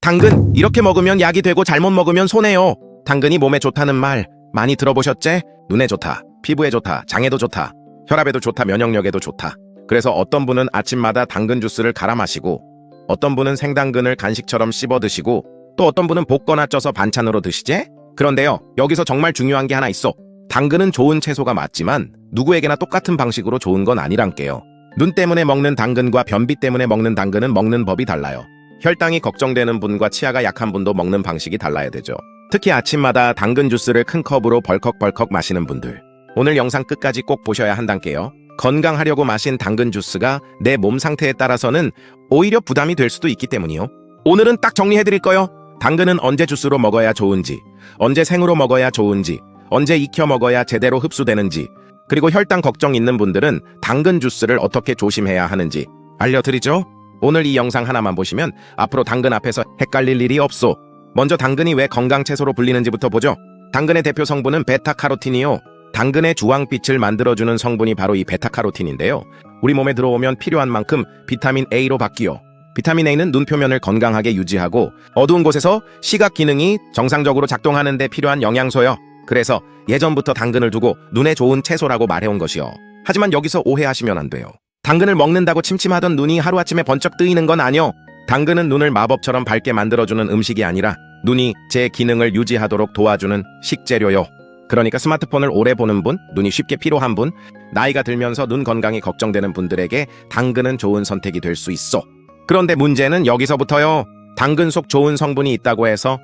당근 이렇게 먹으면 약이 되고 잘못 먹으면 손해요. 당근이 몸에 좋다는 말 많이 들어보셨제? 눈에 좋다, 피부에 좋다, 장에도 좋다, 혈압에도 좋다, 면역력에도 좋다. 그래서 어떤 분은 아침마다 당근 주스를 갈아 마시고, 어떤 분은 생당근을 간식처럼 씹어 드시고, 또 어떤 분은 볶거나 쪄서 반찬으로 드시지? 그런데요, 여기서 정말 중요한 게 하나 있어. 당근은 좋은 채소가 맞지만 누구에게나 똑같은 방식으로 좋은 건 아니란게요. 눈 때문에 먹는 당근과 변비 때문에 먹는 당근은 먹는 법이 달라요. 혈당이 걱정되는 분과 치아가 약한 분도 먹는 방식이 달라야 되죠. 특히 아침마다 당근 주스를 큰 컵으로 벌컥벌컥 마시는 분들, 오늘 영상 끝까지 꼭 보셔야 한단게요. 건강하려고 마신 당근 주스가 내 몸 상태에 따라서는 오히려 부담이 될 수도 있기 때문이요. 오늘은 딱 정리해드릴 거요. 당근은 언제 주스로 먹어야 좋은지, 언제 생으로 먹어야 좋은지, 언제 익혀 먹어야 제대로 흡수되는지, 그리고 혈당 걱정 있는 분들은 당근 주스를 어떻게 조심해야 하는지 알려드리죠. 오늘 이 영상 하나만 보시면 앞으로 당근 앞에서 헷갈릴 일이 없소. 먼저 당근이 왜 건강 채소로 불리는지부터 보죠. 당근의 대표 성분은 베타카로틴이요. 당근의 주황빛을 만들어주는 성분이 바로 이 베타카로틴인데요. 우리 몸에 들어오면 필요한 만큼 비타민 A로 바뀌어. 비타민 A는 눈 표면을 건강하게 유지하고 어두운 곳에서 시각 기능이 정상적으로 작동하는 데 필요한 영양소요. 그래서 예전부터 당근을 두고 눈에 좋은 채소라고 말해온 것이요. 하지만 여기서 오해하시면 안 돼요. 당근을 먹는다고 침침하던 눈이 하루아침에 번쩍 뜨이는 건 아니요. 당근은 눈을 마법처럼 밝게 만들어주는 음식이 아니라 눈이 제 기능을 유지하도록 도와주는 식재료요. 그러니까 스마트폰을 오래 보는 분, 눈이 쉽게 피로한 분, 나이가 들면서 눈 건강이 걱정되는 분들에게 당근은 좋은 선택이 될 수 있어. 그런데 문제는 여기서부터요. 당근 속 좋은 성분이 있다고 해서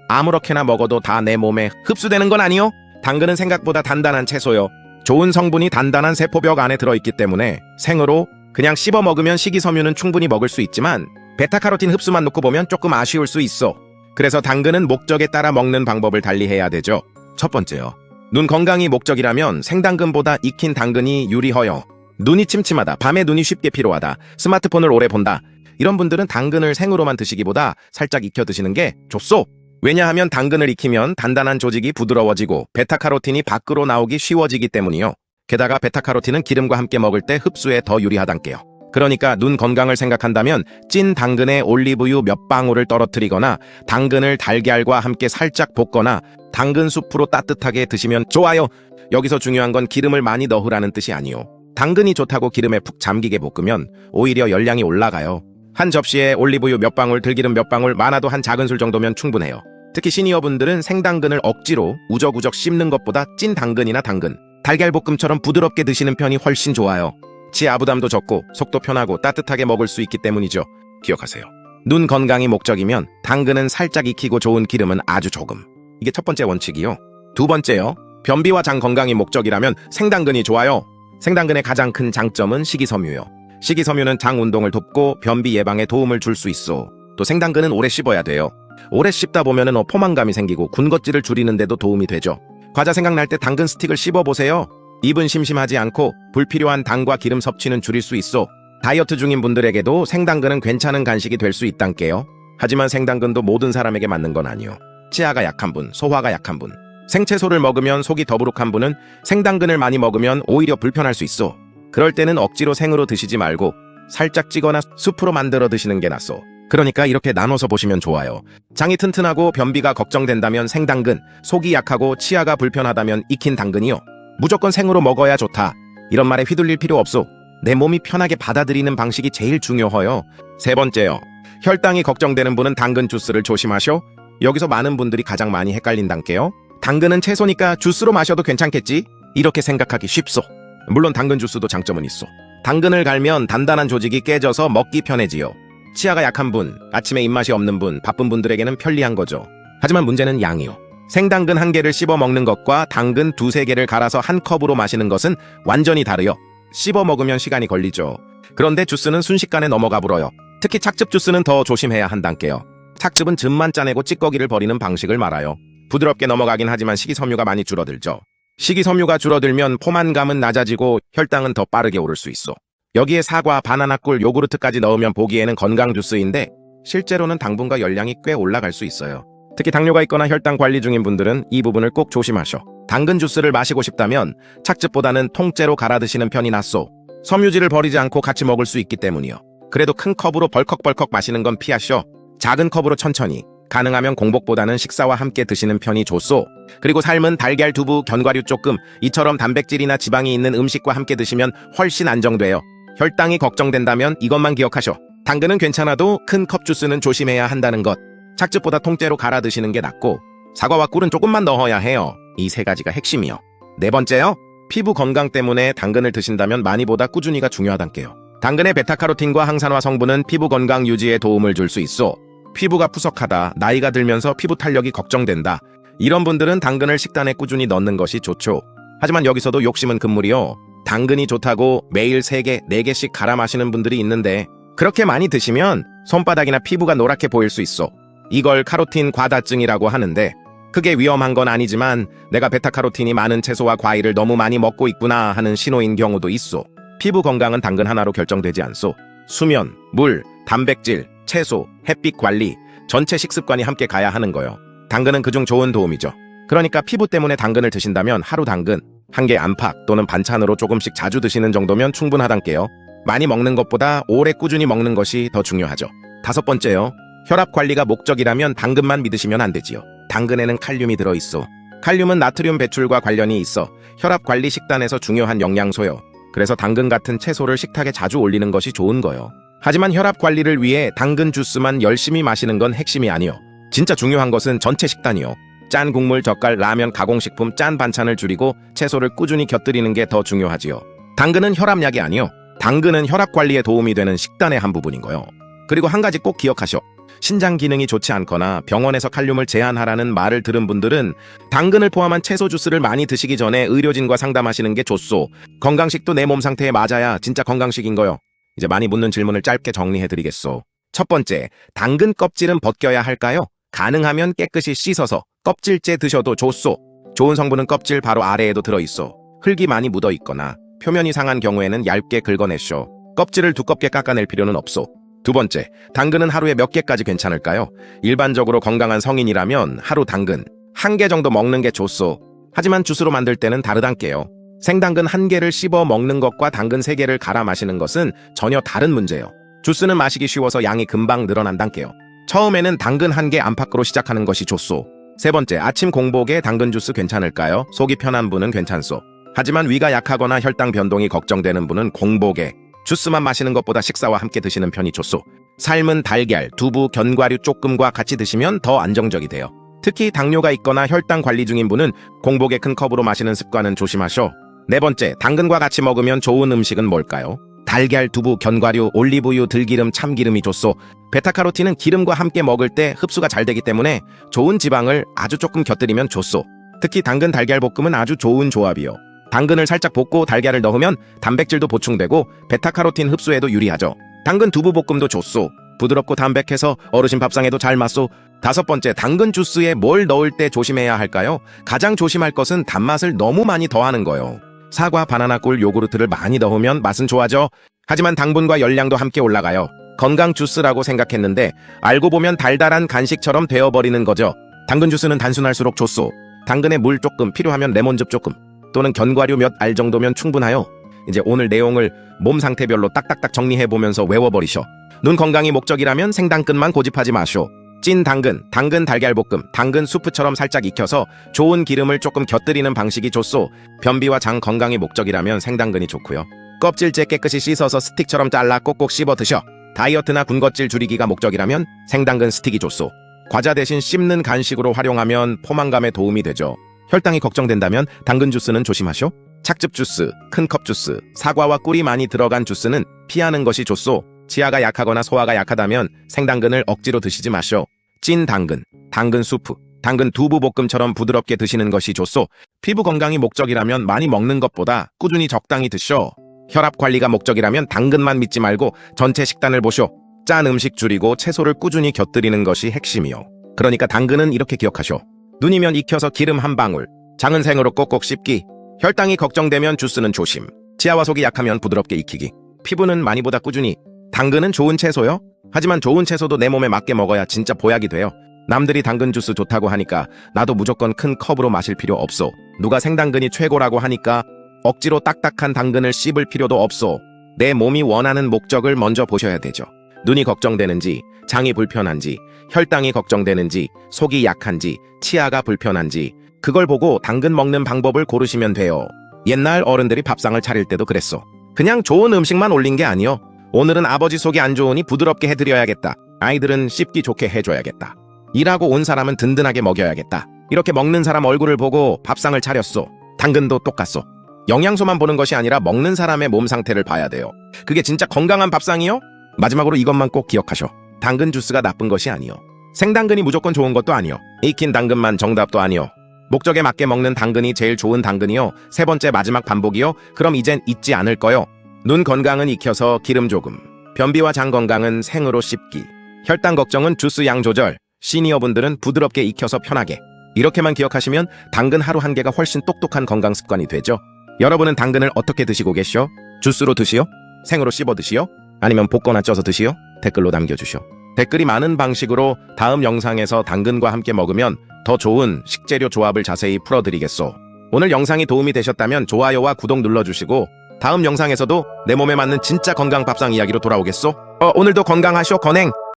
아무렇게나 먹어도 다 내 몸에 흡수되는 건 아니요. 당근은 생각보다 단단한 채소요. 좋은 성분이 단단한 세포벽 안에 들어있기 때문에 생으로 그냥 씹어 먹으면 식이섬유는 충분히 먹을 수 있지만 베타카로틴 흡수만 놓고 보면 조금 아쉬울 수 있어. 그래서 당근은 목적에 따라 먹는 방법을 달리해야 되죠. 첫 번째요. 눈 건강이 목적이라면 생당근보다 익힌 당근이 유리허요. 눈이 침침하다, 밤에 눈이 쉽게 피로하다, 스마트폰을 오래 본다, 이런 분들은 당근을 생으로만 드시기보다 살짝 익혀 드시는 게 좋소. 왜냐하면 당근을 익히면 단단한 조직이 부드러워지고 베타카로틴이 밖으로 나오기 쉬워지기 때문이요. 게다가 베타카로틴은 기름과 함께 먹을 때 흡수에 더 유리하단게요. 그러니까 눈 건강을 생각한다면 찐 당근에 올리브유 몇 방울을 떨어뜨리거나 당근을 달걀과 함께 살짝 볶거나 당근 수프로 따뜻하게 드시면 좋아요. 여기서 중요한 건 기름을 많이 넣으라는 뜻이 아니요. 당근이 좋다고 기름에 푹 잠기게 볶으면 오히려 열량이 올라가요. 한 접시에 올리브유 몇 방울, 들기름 몇 방울, 많아도 한 작은 술 정도면 충분해요. 특히 시니어분들은 생당근을 억지로 우적우적 씹는 것보다 찐 당근이나 당근, 달걀볶음처럼 부드럽게 드시는 편이 훨씬 좋아요. 치아 부담도 적고 속도 편하고 따뜻하게 먹을 수 있기 때문이죠. 기억하세요. 눈 건강이 목적이면 당근은 살짝 익히고 좋은 기름은 아주 조금. 이게 첫 번째 원칙이요. 두 번째요. 변비와 장 건강이 목적이라면 생당근이 좋아요. 생당근의 가장 큰 장점은 식이섬유요. 식이섬유는 장 운동을 돕고 변비 예방에 도움을 줄 수 있어. 또 생당근은 오래 씹어야 돼요. 오래 씹다 보면은 포만감이 생기고 군것질을 줄이는 데도 도움이 되죠. 과자 생각날 때 당근 스틱을 씹어보세요. 입은 심심하지 않고 불필요한 당과 기름 섭취는 줄일 수 있어. 다이어트 중인 분들에게도 생당근은 괜찮은 간식이 될 수 있단게요. 하지만 생당근도 모든 사람에게 맞는 건 아니요. 치아가 약한 분, 소화가 약한 분, 생채소를 먹으면 속이 더부룩한 분은 생당근을 많이 먹으면 오히려 불편할 수 있어. 그럴 때는 억지로 생으로 드시지 말고 살짝 찌거나 수프로 만들어 드시는 게 낫소. 그러니까 이렇게 나눠서 보시면 좋아요. 장이 튼튼하고 변비가 걱정된다면 생당근, 속이 약하고 치아가 불편하다면 익힌 당근이요. 무조건 생으로 먹어야 좋다, 이런 말에 휘둘릴 필요 없소. 내 몸이 편하게 받아들이는 방식이 제일 중요해요. 세 번째요. 혈당이 걱정되는 분은 당근 주스를 조심하셔. 여기서 많은 분들이 가장 많이 헷갈린단게요. 당근은 채소니까 주스로 마셔도 괜찮겠지? 이렇게 생각하기 쉽소. 물론 당근 주스도 장점은 있어. 당근을 갈면 단단한 조직이 깨져서 먹기 편해지요. 치아가 약한 분, 아침에 입맛이 없는 분, 바쁜 분들에게는 편리한 거죠. 하지만 문제는 양이요. 생당근 한 개를 씹어 먹는 것과 당근 두세 개를 갈아서 한 컵으로 마시는 것은 완전히 다르요. 씹어 먹으면 시간이 걸리죠. 그런데 주스는 순식간에 넘어가 불어요. 특히 착즙 주스는 더 조심해야 한단게요. 착즙은 즙만 짜내고 찌꺼기를 버리는 방식을 말아요. 부드럽게 넘어가긴 하지만 식이섬유가 많이 줄어들죠. 식이섬유가 줄어들면 포만감은 낮아지고 혈당은 더 빠르게 오를 수 있어. 여기에 사과, 바나나 꿀, 요구르트까지 넣으면 보기에는 건강 주스인데 실제로는 당분과 열량이 꽤 올라갈 수 있어요. 특히 당뇨가 있거나 혈당 관리 중인 분들은 이 부분을 꼭 조심하셔. 당근 주스를 마시고 싶다면 착즙보다는 통째로 갈아 드시는 편이 낫소. 섬유질을 버리지 않고 같이 먹을 수 있기 때문이요. 그래도 큰 컵으로 벌컥벌컥 마시는 건 피하셔. 작은 컵으로 천천히, 가능하면 공복보다는 식사와 함께 드시는 편이 좋소. 그리고 삶은 달걀, 두부, 견과류 조금, 이처럼 단백질이나 지방이 있는 음식과 함께 드시면 훨씬 안정돼요. 혈당이 걱정된다면 이것만 기억하셔. 당근은 괜찮아도 큰 컵 주스는 조심해야 한다는 것. 착즙보다 통째로 갈아 드시는 게 낫고, 사과와 꿀은 조금만 넣어야 해요. 이 세 가지가 핵심이요. 네 번째요. 피부 건강 때문에 당근을 드신다면 많이보다 꾸준히가 중요하단께요. 당근의 베타카로틴과 항산화 성분은 피부 건강 유지에 도움을 줄 수 있어. 피부가 푸석하다, 나이가 들면서 피부 탄력이 걱정된다. 이런 분들은 당근을 식단에 꾸준히 넣는 것이 좋죠. 하지만 여기서도 욕심은 금물이요. 당근이 좋다고 매일 3개, 4개씩 갈아 마시는 분들이 있는데 그렇게 많이 드시면 손바닥이나 피부가 노랗게 보일 수 있어. 이걸 카로틴 과다증이라고 하는데 크게 위험한 건 아니지만 내가 베타카로틴이 많은 채소와 과일을 너무 많이 먹고 있구나 하는 신호인 경우도 있어. 피부 건강은 당근 하나로 결정되지 않소. 수면, 물, 단백질, 채소, 햇빛 관리, 전체 식습관이 함께 가야 하는 거요. 당근은 그중 좋은 도움이죠. 그러니까 피부 때문에 당근을 드신다면 하루 당근 1개 안팎 또는 반찬으로 조금씩 자주 드시는 정도면 충분하단께요. 많이 먹는 것보다 오래 꾸준히 먹는 것이 더 중요하죠. 5번째요. 혈압 관리가 목적이라면 당근만 믿으시면 안 되지요. 당근에는 칼륨이 들어있어. 칼륨은 나트륨 배출과 관련이 있어 혈압 관리 식단에서 중요한 영양소요. 그래서 당근 같은 채소를 식탁에 자주 올리는 것이 좋은 거요. 하지만 혈압 관리를 위해 당근 주스만 열심히 마시는 건 핵심이 아니요. 진짜 중요한 것은 전체 식단이요. 짠 국물, 젓갈, 라면, 가공식품, 짠 반찬을 줄이고 채소를 꾸준히 곁들이는 게 더 중요하지요. 당근은 혈압약이 아니요. 당근은 혈압 관리에 도움이 되는 식단의 한 부분인 거요. 그리고 한 가지 꼭 기억하셔. 신장 기능이 좋지 않거나 병원에서 칼륨을 제한하라는 말을 들은 분들은 당근을 포함한 채소 주스를 많이 드시기 전에 의료진과 상담하시는 게 좋소. 건강식도 내 몸 상태에 맞아야 진짜 건강식인 거요. 이제 많이 묻는 질문을 짧게 정리해드리겠소. 첫 번째, 당근 껍질은 벗겨야 할까요? 가능하면 깨끗이 씻어서 껍질째 드셔도 좋소. 좋은 성분은 껍질 바로 아래에도 들어있어. 흙이 많이 묻어있거나 표면이 상한 경우에는 얇게 긁어내쇼. 껍질을 두껍게 깎아낼 필요는 없소. 두 번째, 당근은 하루에 몇 개까지 괜찮을까요? 일반적으로 건강한 성인이라면 하루 당근 1개 정도 먹는 게 좋소. 하지만 주스로 만들 때는 다르단께요. 생당근 1개를 씹어 먹는 것과 당근 3개를 갈아 마시는 것은 전혀 다른 문제요. 주스는 마시기 쉬워서 양이 금방 늘어난단께요. 처음에는 당근 1개 안팎으로 시작하는 것이 좋소. 세 번째, 아침 공복에 당근 주스 괜찮을까요? 속이 편한 분은 괜찮소. 하지만 위가 약하거나 혈당 변동이 걱정되는 분은 공복에 주스만 마시는 것보다 식사와 함께 드시는 편이 좋소. 삶은 달걀, 두부, 견과류 조금과 같이 드시면 더 안정적이 돼요. 특히 당뇨가 있거나 혈당 관리 중인 분은 공복에 큰 컵으로 마시는 습관은 조심하셔. 네 번째, 당근과 같이 먹으면 좋은 음식은 뭘까요? 달걀, 두부, 견과류, 올리브유, 들기름, 참기름이 좋소. 베타카로틴은 기름과 함께 먹을 때 흡수가 잘 되기 때문에 좋은 지방을 아주 조금 곁들이면 좋소. 특히 당근 달걀 볶음은 아주 좋은 조합이요. 당근을 살짝 볶고 달걀을 넣으면 단백질도 보충되고 베타카로틴 흡수에도 유리하죠. 당근 두부 볶음도 좋소. 부드럽고 담백해서 어르신 밥상에도 잘 맞소. 5번째, 당근 주스에 뭘 넣을 때 조심해야 할까요? 가장 조심할 것은 단맛을 너무 많이 더하는 거요. 사과, 바나나, 꿀, 요구르트를 많이 넣으면 맛은 좋아져. 하지만 당분과 열량도 함께 올라가요. 건강 주스라고 생각했는데 알고 보면 달달한 간식처럼 되어버리는 거죠. 당근 주스는 단순할수록 좋소. 당근에 물 조금, 필요하면 레몬즙 조금, 또는 견과류 몇 알 정도면 충분하요. 이제 오늘 내용을 몸 상태별로 딱딱딱 정리해보면서 외워버리셔. 눈 건강이 목적이라면 생당근만 고집하지 마쇼. 찐 당근, 당근 달걀볶음, 당근 수프처럼 살짝 익혀서 좋은 기름을 조금 곁들이는 방식이 좋소. 변비와 장 건강이 목적이라면 생당근이 좋고요. 껍질째 깨끗이 씻어서 스틱처럼 잘라 꼭꼭 씹어 드셔. 다이어트나 군것질 줄이기가 목적이라면 생당근 스틱이 좋소. 과자 대신 씹는 간식으로 활용하면 포만감에 도움이 되죠. 혈당이 걱정된다면 당근 주스는 조심하쇼. 착즙 주스, 큰 컵 주스, 사과와 꿀이 많이 들어간 주스는 피하는 것이 좋소. 치아가 약하거나 소화가 약하다면 생당근을 억지로 드시지 마쇼. 찐 당근, 당근 수프, 당근 두부 볶음처럼 부드럽게 드시는 것이 좋소. 피부 건강이 목적이라면 많이 먹는 것보다 꾸준히 적당히 드쇼. 혈압 관리가 목적이라면 당근만 믿지 말고 전체 식단을 보쇼. 짠 음식 줄이고 채소를 꾸준히 곁들이는 것이 핵심이요. 그러니까 당근은 이렇게 기억하쇼. 눈이면 익혀서 기름 한 방울, 장은 생으로 꼭꼭 씹기. 혈당이 걱정되면 주스는 조심. 치아와 속이 약하면 부드럽게 익히기. 피부는 많이보다 꾸준히. 당근은 좋은 채소요. 하지만 좋은 채소도 내 몸에 맞게 먹어야 진짜 보약이 돼요. 남들이 당근 주스 좋다고 하니까 나도 무조건 큰 컵으로 마실 필요 없소. 누가 생당근이 최고라고 하니까 억지로 딱딱한 당근을 씹을 필요도 없소. 내 몸이 원하는 목적을 먼저 보셔야 되죠. 눈이 걱정되는지, 장이 불편한지, 혈당이 걱정되는지, 속이 약한지, 치아가 불편한지 그걸 보고 당근 먹는 방법을 고르시면 돼요. 옛날 어른들이 밥상을 차릴 때도 그랬어. 그냥 좋은 음식만 올린 게 아니요. 오늘은 아버지 속이 안 좋으니 부드럽게 해드려야겠다. 아이들은 씹기 좋게 해줘야겠다. 일하고 온 사람은 든든하게 먹여야겠다. 이렇게 먹는 사람 얼굴을 보고 밥상을 차렸어. 당근도 똑같소. 영양소만 보는 것이 아니라 먹는 사람의 몸 상태를 봐야 돼요. 그게 진짜 건강한 밥상이요? 마지막으로 이것만 꼭 기억하셔. 당근 주스가 나쁜 것이 아니요. 생당근이 무조건 좋은 것도 아니요. 익힌 당근만 정답도 아니요. 목적에 맞게 먹는 당근이 제일 좋은 당근이요. 세 번째 마지막 반복이요. 그럼 이젠 잊지 않을 거요. 눈 건강은 익혀서 기름 조금. 변비와 장 건강은 생으로 씹기. 혈당 걱정은 주스 양 조절. 시니어분들은 부드럽게 익혀서 편하게. 이렇게만 기억하시면 당근 하루 한 개가 훨씬 똑똑한 건강 습관이 되죠. 여러분은 당근을 어떻게 드시고 계시오? 주스로 드시오? 생으로 씹어 드시오? 아니면 볶거나 쪄서 드시오? 댓글로 남겨주시오. 댓글이 많은 방식으로 다음 영상에서 당근과 함께 먹으면 더 좋은 식재료 조합을 자세히 풀어드리겠소. 오늘 영상이 도움이 되셨다면 좋아요와 구독 눌러주시고 다음 영상에서도 내 몸에 맞는 진짜 건강 밥상 이야기로 돌아오겠소. 오늘도 건강하쇼 건행!